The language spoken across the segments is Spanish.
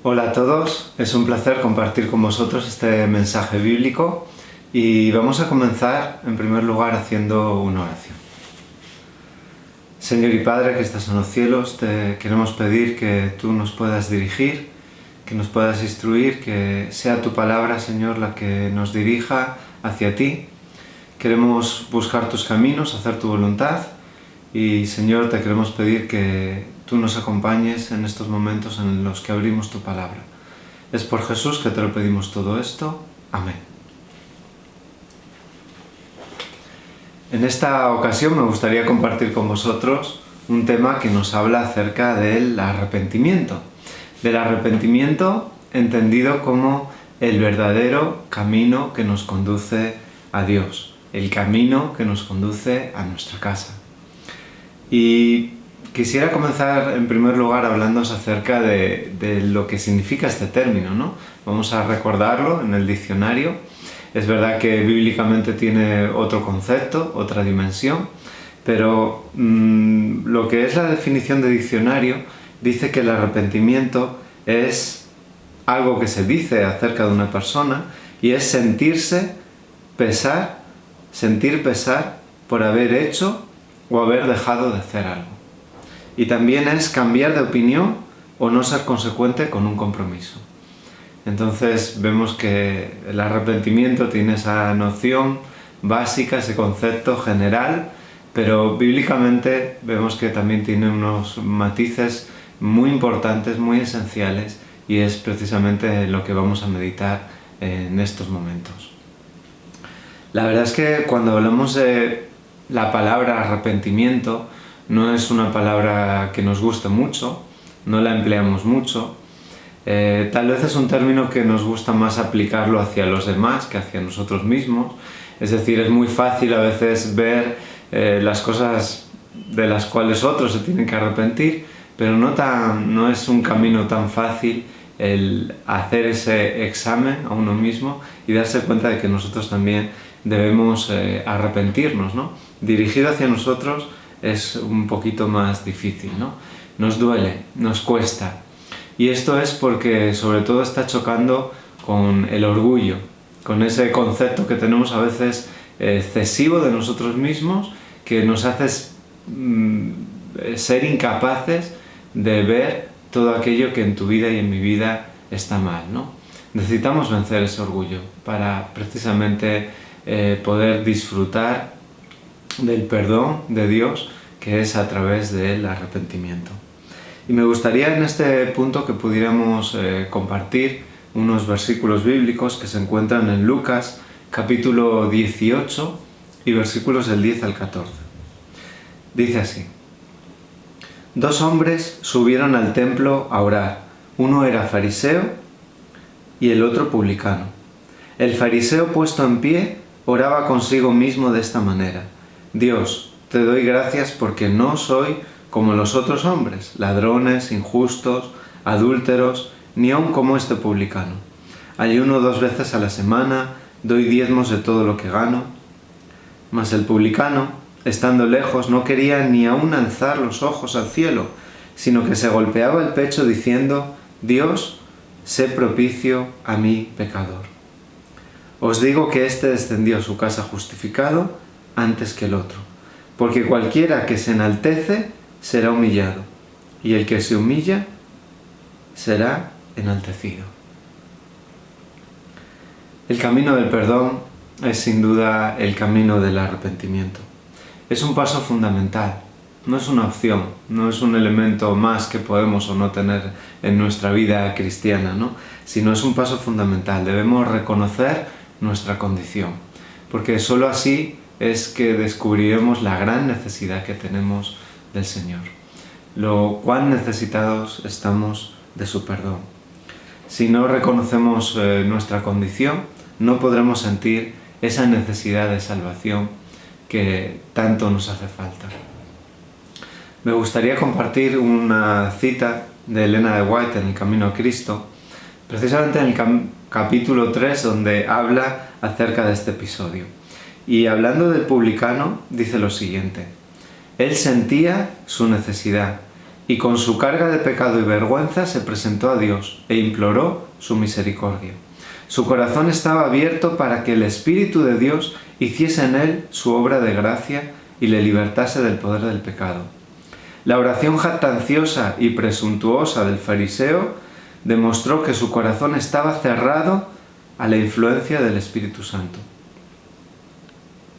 Hola a todos, es un placer compartir con vosotros este mensaje bíblico y vamos a comenzar en primer lugar haciendo una oración. Señor y Padre que estás en los cielos, te queremos pedir que tú nos puedas dirigir, que nos puedas instruir, que sea tu palabra, Señor, la que nos dirija hacia ti. Queremos buscar tus caminos, hacer tu voluntad y, Señor, te queremos pedir que tú nos acompañes en estos momentos en los que abrimos tu palabra. Es por Jesús que te lo pedimos todo esto. Amén. En esta ocasión me gustaría compartir con vosotros un tema que nos habla acerca del arrepentimiento. Del arrepentimiento entendido como el verdadero camino que nos conduce a Dios, el camino que nos conduce a nuestra casa. Y quisiera comenzar en primer lugar hablándoos acerca de lo que significa este término, ¿no? Vamos a recordarlo en el diccionario. Es verdad que bíblicamente tiene otro concepto, otra dimensión, pero lo que es la definición de diccionario dice que el arrepentimiento es algo que se dice acerca de una persona y es sentir pesar por haber hecho o haber dejado de hacer algo. Y también es cambiar de opinión o no ser consecuente con un compromiso. Entonces vemos que el arrepentimiento tiene esa noción básica, ese concepto general, pero bíblicamente vemos que también tiene unos matices muy importantes, muy esenciales, y es precisamente lo que vamos a meditar en estos momentos. La verdad es que cuando hablamos de la palabra arrepentimiento, no es una palabra que nos guste mucho, no la empleamos mucho. Tal vez es un término que nos gusta más aplicarlo hacia los demás que hacia nosotros mismos. Es decir, es muy fácil a veces ver las cosas de las cuales otros se tienen que arrepentir, pero no es un camino tan fácil el hacer ese examen a uno mismo y darse cuenta de que nosotros también debemos arrepentirnos, ¿no? Dirigido hacia nosotros es un poquito más difícil, ¿no? Nos duele, nos cuesta. Y esto es porque sobre todo está chocando con el orgullo, con ese concepto que tenemos a veces excesivo de nosotros mismos, que nos hace ser incapaces de ver todo aquello que en tu vida y en mi vida está mal, ¿no? Necesitamos vencer ese orgullo para precisamente poder disfrutar del perdón de Dios, que es a través del arrepentimiento. Y me gustaría en este punto que pudiéramos compartir unos versículos bíblicos que se encuentran en Lucas capítulo 18 y versículos del 10 al 14. Dice así: Dos hombres subieron al templo a orar. Uno era fariseo y el otro publicano. El fariseo, puesto en pie, oraba consigo mismo de esta manera: Dios, te doy gracias porque no soy como los otros hombres, ladrones, injustos, adúlteros, ni aun como este publicano. Ayuno 2 veces a la semana, doy diezmos de todo lo que gano. Mas el publicano, estando lejos, no quería ni aun alzar los ojos al cielo, sino que se golpeaba el pecho diciendo: Dios, sé propicio a mí, pecador. Os digo que éste descendió a su casa justificado antes que el otro, porque cualquiera que se enaltece será humillado, y el que se humilla será enaltecido. El camino del perdón es sin duda el camino del arrepentimiento. Es un paso fundamental, no es una opción, no es un elemento más que podemos o no tener en nuestra vida cristiana, ¿no? Sino es un paso fundamental. Debemos reconocer nuestra condición, porque sólo así es que descubriremos la gran necesidad que tenemos del Señor, lo cuán necesitados estamos de su perdón. Si no reconocemos nuestra condición, no podremos sentir esa necesidad de salvación que tanto nos hace falta. Me gustaría compartir una cita de Elena de White en El Camino a Cristo, precisamente en el capítulo 3, donde habla acerca de este episodio. Y hablando del publicano, dice lo siguiente: Él sentía su necesidad y con su carga de pecado y vergüenza se presentó a Dios e imploró su misericordia. Su corazón estaba abierto para que el Espíritu de Dios hiciese en él su obra de gracia y le libertase del poder del pecado. La oración jactanciosa y presuntuosa del fariseo demostró que su corazón estaba cerrado a la influencia del Espíritu Santo.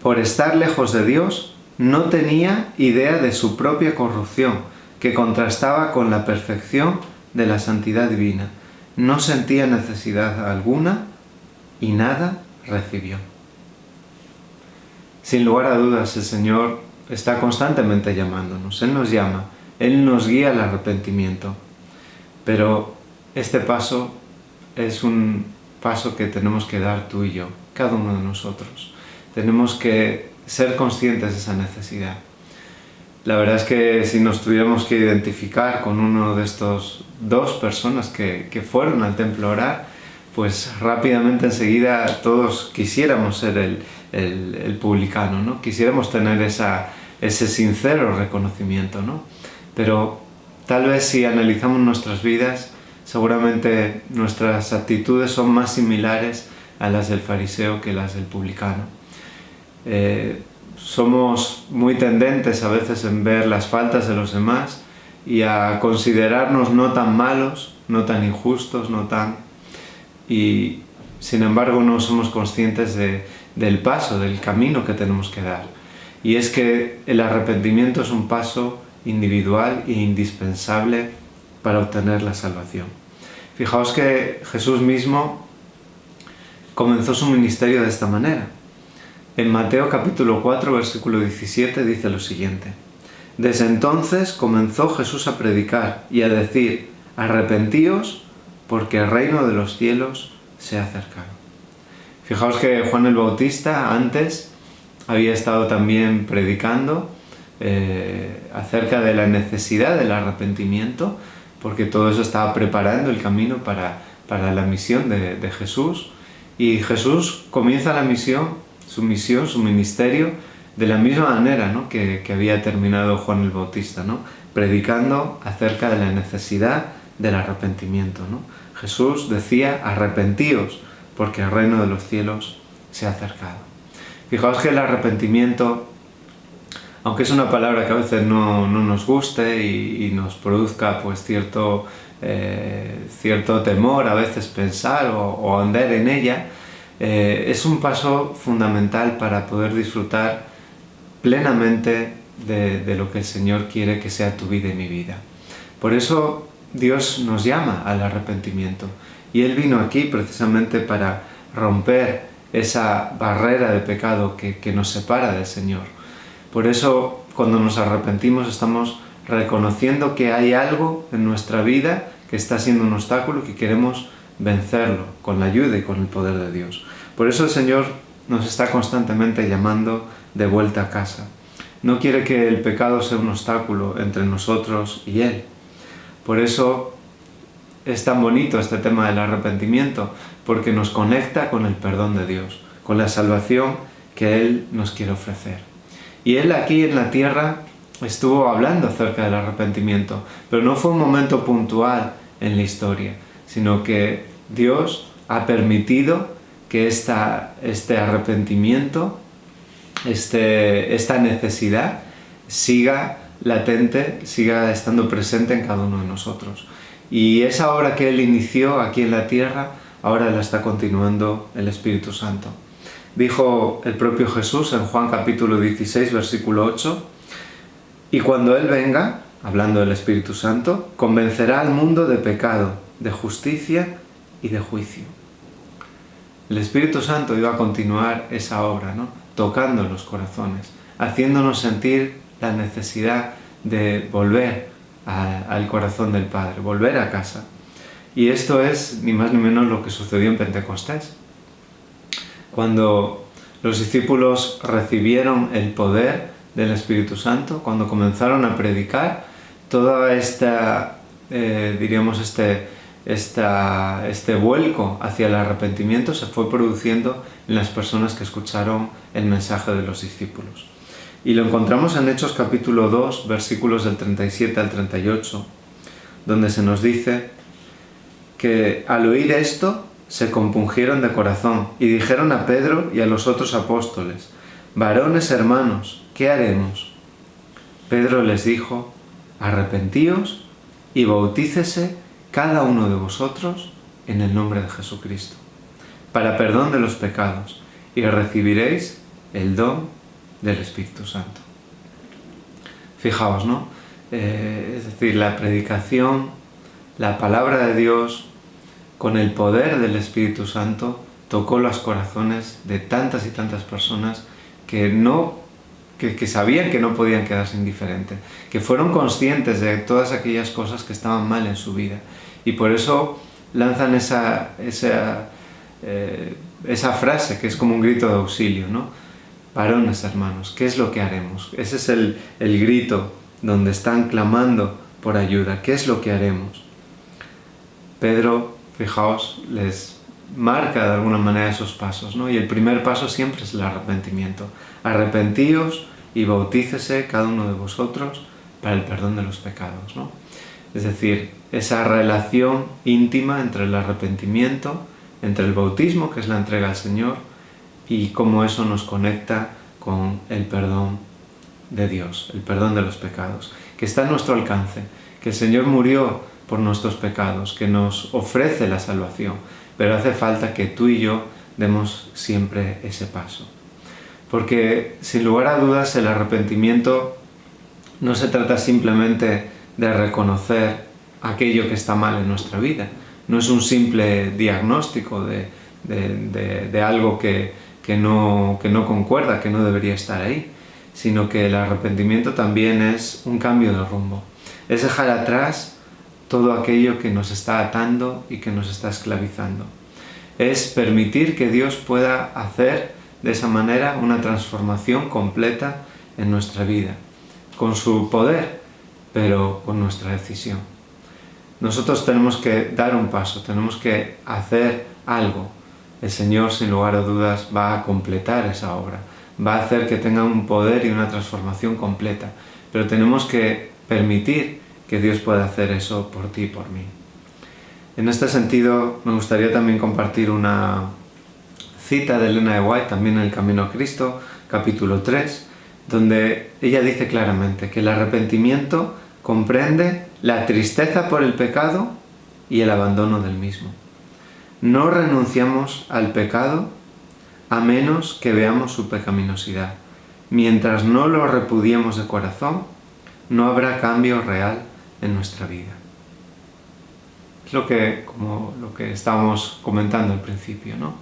Por estar lejos de Dios, no tenía idea de su propia corrupción, que contrastaba con la perfección de la santidad divina. No sentía necesidad alguna y nada recibió. Sin lugar a dudas, el Señor está constantemente llamándonos. Él nos llama, Él nos guía al arrepentimiento. Pero este paso es un paso que tenemos que dar tú y yo, cada uno de nosotros. Tenemos que ser conscientes de esa necesidad. La verdad es que si nos tuviéramos que identificar con uno de estos dos personas que fueron al templo a orar, pues rápidamente enseguida todos quisiéramos ser el publicano, ¿no? Quisiéramos tener ese sincero reconocimiento, ¿no? Pero tal vez si analizamos nuestras vidas, seguramente nuestras actitudes son más similares a las del fariseo que las del publicano. Somos muy tendentes a veces en ver las faltas de los demás y a considerarnos no tan malos, no tan injustos, y sin embargo no somos conscientes del paso, del camino que tenemos que dar. Y es que el arrepentimiento es un paso individual e indispensable para obtener la salvación. Fijaos que Jesús mismo comenzó su ministerio de esta manera. En Mateo capítulo 4, versículo 17 dice lo siguiente: Desde entonces comenzó Jesús a predicar y a decir: arrepentíos, porque el reino de los cielos se ha acercado. Fijaos que Juan el Bautista antes había estado también predicando acerca de la necesidad del arrepentimiento, porque todo eso estaba preparando el camino para la misión de Jesús. Y Jesús comienza su ministerio, de la misma manera, ¿no?, que había terminado Juan el Bautista, ¿no?, predicando acerca de la necesidad del arrepentimiento, ¿no? Jesús decía: arrepentíos, porque el reino de los cielos se ha acercado. Fijaos que el arrepentimiento, aunque es una palabra que a veces no nos guste y nos produzca pues cierto temor a veces pensar o andar en ella, es un paso fundamental para poder disfrutar plenamente de lo que el Señor quiere que sea tu vida y mi vida. Por eso Dios nos llama al arrepentimiento, y Él vino aquí precisamente para romper esa barrera de pecado que nos separa del Señor. Por eso, cuando nos arrepentimos, estamos reconociendo que hay algo en nuestra vida que está siendo un obstáculo y que queremos vencerlo con la ayuda y con el poder de Dios. Por eso el Señor nos está constantemente llamando de vuelta a casa. No quiere que el pecado sea un obstáculo entre nosotros y Él. Por eso es tan bonito este tema del arrepentimiento, porque nos conecta con el perdón de Dios, con la salvación que Él nos quiere ofrecer. Y Él aquí en la tierra estuvo hablando acerca del arrepentimiento, pero no fue un momento puntual en la historia, sino que Dios ha permitido que este arrepentimiento, esta necesidad siga latente, siga estando presente en cada uno de nosotros. Y esa obra que Él inició aquí en la tierra, ahora la está continuando el Espíritu Santo. Dijo el propio Jesús en Juan capítulo 16, versículo 8: y cuando Él venga, hablando del Espíritu Santo, convencerá al mundo de pecado, de justicia y de juicio. El Espíritu Santo iba a continuar esa obra, ¿no?, tocando los corazones, haciéndonos sentir la necesidad de volver al corazón del Padre, volver a casa. Y esto es ni más ni menos lo que sucedió en Pentecostés. Cuando los discípulos recibieron el poder del Espíritu Santo, cuando comenzaron a predicar, toda esta, este vuelco hacia el arrepentimiento se fue produciendo en las personas que escucharon el mensaje de los discípulos. Y lo encontramos en Hechos capítulo 2, versículos del 37 al 38, donde se nos dice que al oír esto se compungieron de corazón y dijeron a Pedro y a los otros apóstoles: «Varones hermanos, ¿qué haremos?» Pedro les dijo: «Arrepentíos y bautícese cada uno de vosotros en el nombre de Jesucristo, para perdón de los pecados, y recibiréis el don del Espíritu Santo». Fijaos, ¿no? Es decir, la predicación, la palabra de Dios, con el poder del Espíritu Santo, tocó los corazones de tantas y tantas personas que sabían que no podían quedarse indiferentes, que fueron conscientes de todas aquellas cosas que estaban mal en su vida, y por eso lanzan esa frase que es como un grito de auxilio, ¿no? Varones hermanos, ¿qué es lo que haremos? Ese es el grito donde están clamando por ayuda. ¿Qué es lo que haremos? Pedro, fijaos, les marca de alguna manera esos pasos, ¿no? Y el primer paso siempre es el arrepentimiento. Arrepentíos y bautícese cada uno de vosotros para el perdón de los pecados, ¿no? Es decir, esa relación íntima entre el arrepentimiento, entre el bautismo, que es la entrega al Señor, y cómo eso nos conecta con el perdón de Dios, el perdón de los pecados, que está a nuestro alcance, que el Señor murió por nuestros pecados, que nos ofrece la salvación, pero hace falta que tú y yo demos siempre ese paso. Porque, sin lugar a dudas, el arrepentimiento no se trata simplemente de reconocer aquello que está mal en nuestra vida, no es un simple diagnóstico de algo que no concuerda, que no debería estar ahí, sino que el arrepentimiento también es un cambio de rumbo, es dejar atrás todo aquello que nos está atando y que nos está esclavizando. Es permitir que Dios pueda hacer de esa manera una transformación completa en nuestra vida, con su poder, pero con nuestra decisión. Nosotros tenemos que dar un paso, tenemos que hacer algo. El Señor, sin lugar a dudas, va a completar esa obra, va a hacer que tenga un poder y una transformación completa, pero tenemos que permitir que Dios pueda hacer eso por ti y por mí. En este sentido, me gustaría también compartir una cita de Elena de White, también en El Camino a Cristo, capítulo 3, donde ella dice claramente que el arrepentimiento comprende la tristeza por el pecado y el abandono del mismo. No renunciamos al pecado a menos que veamos su pecaminosidad. Mientras no lo repudiemos de corazón, no habrá cambio real en nuestra vida. Es lo que estábamos comentando al principio, ¿no?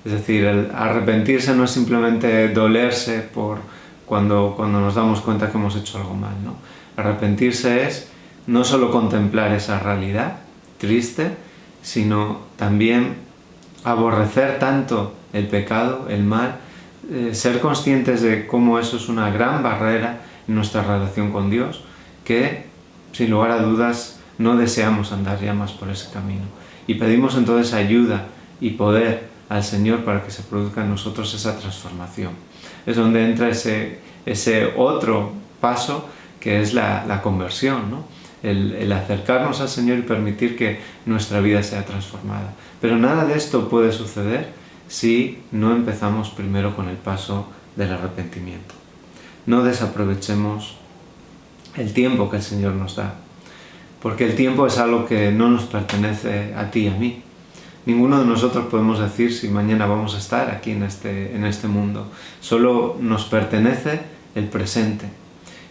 Es decir, el arrepentirse no es simplemente dolerse por cuando nos damos cuenta que hemos hecho algo mal, ¿no? Arrepentirse es no solo contemplar esa realidad triste, sino también aborrecer tanto el pecado, el mal, ser conscientes de cómo eso es una gran barrera en nuestra relación con Dios, que sin lugar a dudas no deseamos andar ya más por ese camino. Y pedimos entonces ayuda y poder al Señor para que se produzca en nosotros esa transformación. Es donde entra ese otro paso que es la conversión, ¿no? El acercarnos al Señor y permitir que nuestra vida sea transformada. Pero nada de esto puede suceder si no empezamos primero con el paso del arrepentimiento. No desaprovechemos el tiempo que el Señor nos da, porque el tiempo es algo que no nos pertenece a ti y a mí. Ninguno de nosotros podemos decir si mañana vamos a estar aquí en este mundo. Solo nos pertenece el presente.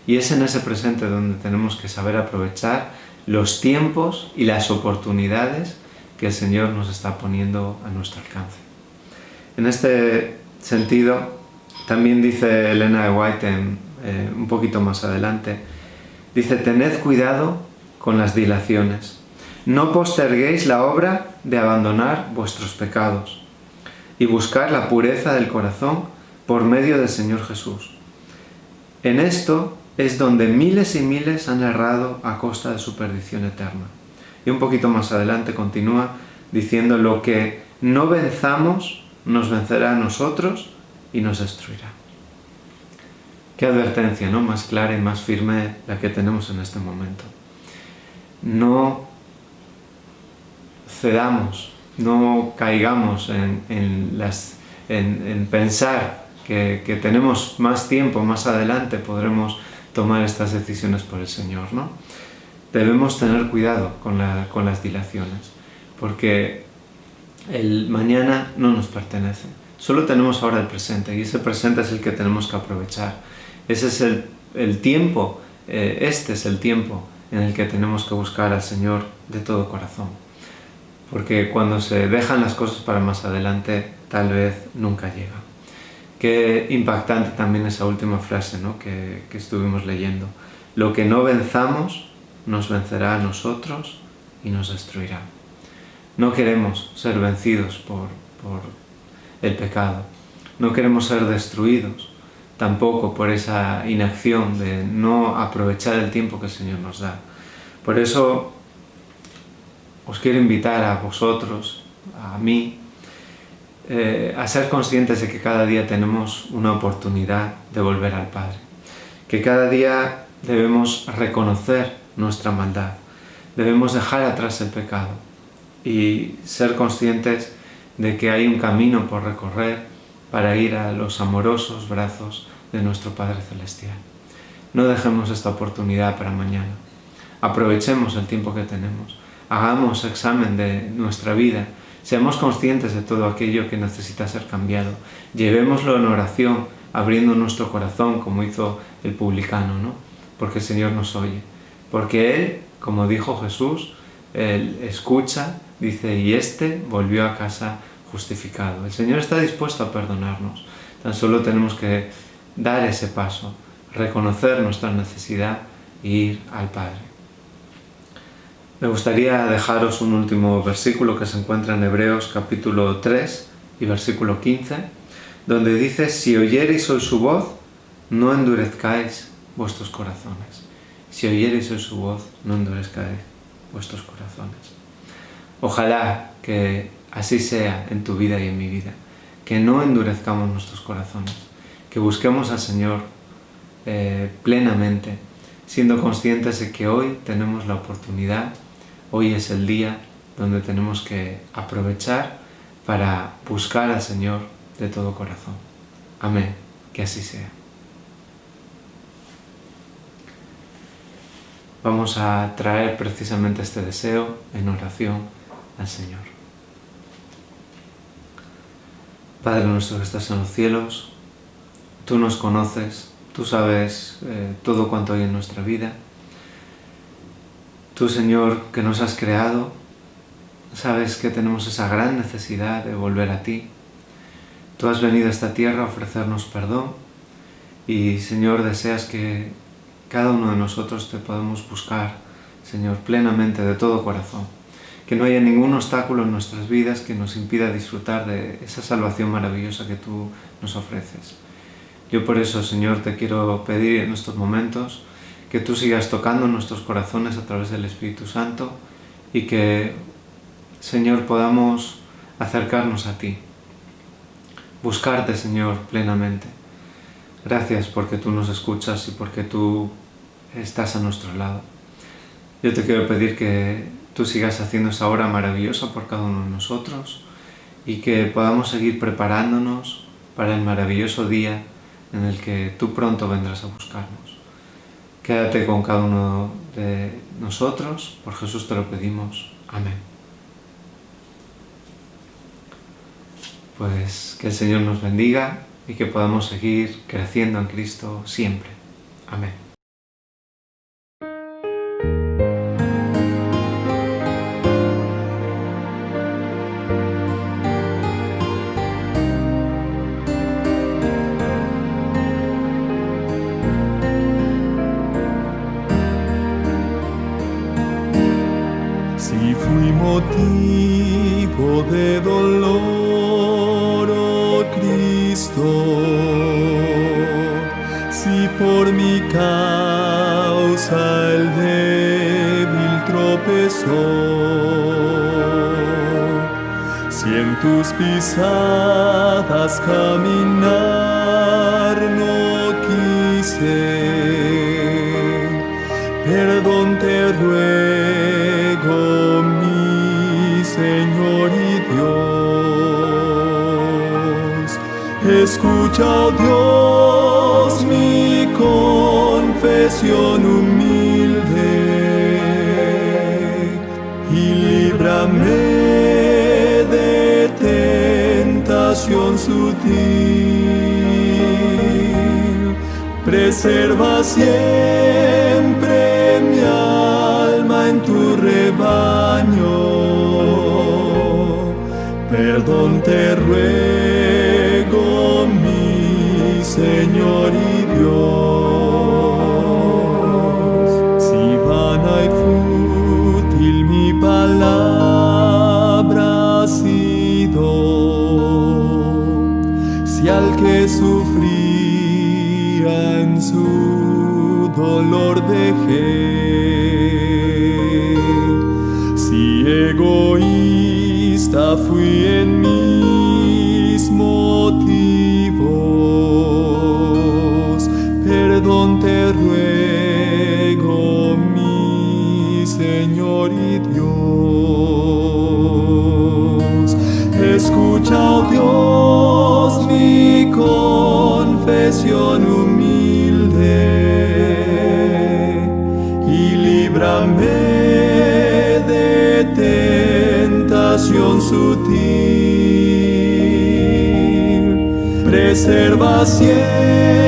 Y es en ese presente donde tenemos que saber aprovechar los tiempos y las oportunidades que el Señor nos está poniendo a nuestro alcance. En este sentido, también dice Elena de White un poquito más adelante, dice: tened cuidado con las dilaciones. No posterguéis la obra de abandonar vuestros pecados y buscar la pureza del corazón por medio del Señor Jesús. En esto es donde miles y miles han errado a costa de su perdición eterna. Y un poquito más adelante continúa diciendo: lo que no venzamos nos vencerá a nosotros y nos destruirá. Qué advertencia, ¿no? Más clara y más firme la que tenemos en este momento. No cedamos, no caigamos en pensar que tenemos más tiempo, más adelante podremos tomar estas decisiones por el Señor, ¿no? Debemos tener cuidado con las dilaciones, porque el mañana no nos pertenece. Solo tenemos ahora el presente, y ese presente es el que tenemos que aprovechar. Ese es el tiempo, este es el tiempo en el que tenemos que buscar al Señor de todo corazón. Porque cuando se dejan las cosas para más adelante, tal vez nunca llega. Qué impactante también esa última frase, ¿no? que estuvimos leyendo. Lo que no venzamos nos vencerá a nosotros y nos destruirá. No queremos ser vencidos por el pecado. No queremos ser destruidos tampoco por esa inacción de no aprovechar el tiempo que el Señor nos da. Por eso os quiero invitar a vosotros, a mí, a ser conscientes de que cada día tenemos una oportunidad de volver al Padre. Que cada día debemos reconocer nuestra maldad. Debemos dejar atrás el pecado y ser conscientes de que hay un camino por recorrer para ir a los amorosos brazos de nuestro Padre Celestial. No dejemos esta oportunidad para mañana. Aprovechemos el tiempo que tenemos. Hagamos examen de nuestra vida. Seamos conscientes de todo aquello que necesita ser cambiado. Llevémoslo en oración, abriendo nuestro corazón como hizo el publicano, ¿no? Porque el Señor nos oye. Porque Él, como dijo Jesús, Él escucha, dice, y este volvió a casa justificado. El Señor está dispuesto a perdonarnos. Tan solo tenemos que dar ese paso, reconocer nuestra necesidad e ir al Padre. Me gustaría dejaros un último versículo que se encuentra en Hebreos capítulo 3 y versículo 15, donde dice: si oyereis hoy su voz, no endurezcáis vuestros corazones. Si oyereis hoy su voz, no endurezcáis vuestros corazones. Ojalá que así sea en tu vida y en mi vida, que no endurezcamos nuestros corazones, que busquemos al Señor plenamente, siendo conscientes de que hoy tenemos la oportunidad, hoy es el día donde tenemos que aprovechar para buscar al Señor de todo corazón. Amén, que así sea. Vamos a traer precisamente este deseo en oración al Señor. Padre nuestro que estás en los cielos, tú nos conoces, tú sabes todo cuanto hay en nuestra vida. Tú, Señor, que nos has creado, sabes que tenemos esa gran necesidad de volver a ti. Tú has venido a esta tierra a ofrecernos perdón y, Señor, deseas que cada uno de nosotros te podamos buscar, Señor, plenamente, de todo corazón. Que no haya ningún obstáculo en nuestras vidas que nos impida disfrutar de esa salvación maravillosa que tú nos ofreces. Yo por eso, Señor, te quiero pedir en estos momentos que tú sigas tocando nuestros corazones a través del Espíritu Santo y que, Señor, podamos acercarnos a ti, buscarte, Señor, plenamente. Gracias porque tú nos escuchas y porque tú estás a nuestro lado. Yo te quiero pedir que tú sigas haciendo esa obra maravillosa por cada uno de nosotros y que podamos seguir preparándonos para el maravilloso día en el que tú pronto vendrás a buscarnos. Quédate con cada uno de nosotros, por Jesús te lo pedimos. Amén. Pues que el Señor nos bendiga y que podamos seguir creciendo en Cristo siempre. Amén. Si fui motivo de dolor, oh Cristo, si por mi causa el débil tropezó, si en tus pisadas caminar no quise, perdón te ruego, mi Señor y Dios. Escucha, oh Dios, mi confesión humilde y líbrame de tentación sutil. Preserva siempre mi alma en tu rebaño. Perdón te ruego, mi Señor y Dios. Si vana y fútil mi palabra ha sido, si al que sufría en su dolor dejé, si egoísta fui en mis motivos, perdón te ruego, mi Señor y Dios. Escucha, oh Dios, mi confesión humilde y líbrame de tentación sutil. Preserva siempre